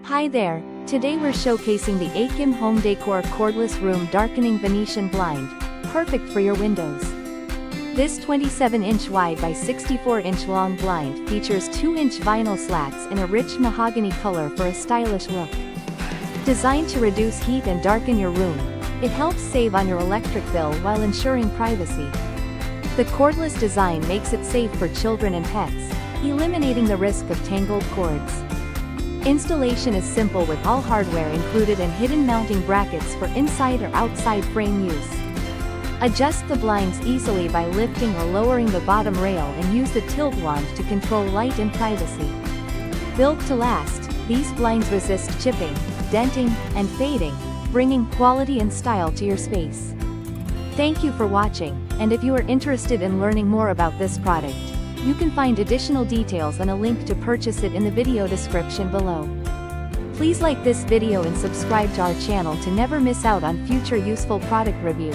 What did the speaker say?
Hi there, today we're showcasing the Achim Home Decor Cordless Room Darkening Venetian Blind, perfect for your windows. This 27-inch wide by 64-inch long blind features 2-inch vinyl slats in a rich mahogany color for a stylish look. Designed to reduce heat and darken your room, it helps save on your electric bill while ensuring privacy. The cordless design makes it safe for children and pets, eliminating the risk of tangled cords. Installation is simple with all hardware included and hidden mounting brackets for inside or outside frame use. Adjust the blinds easily by lifting or lowering the bottom rail and use the tilt wand to control light and privacy. Built to last, these blinds resist chipping, denting, and fading, bringing quality and style to your space. Thank you for watching, and if you are interested in learning more about this product, you can find additional details and a link to purchase it in the video description below. Please like this video and subscribe to our channel to never miss out on future useful product reviews.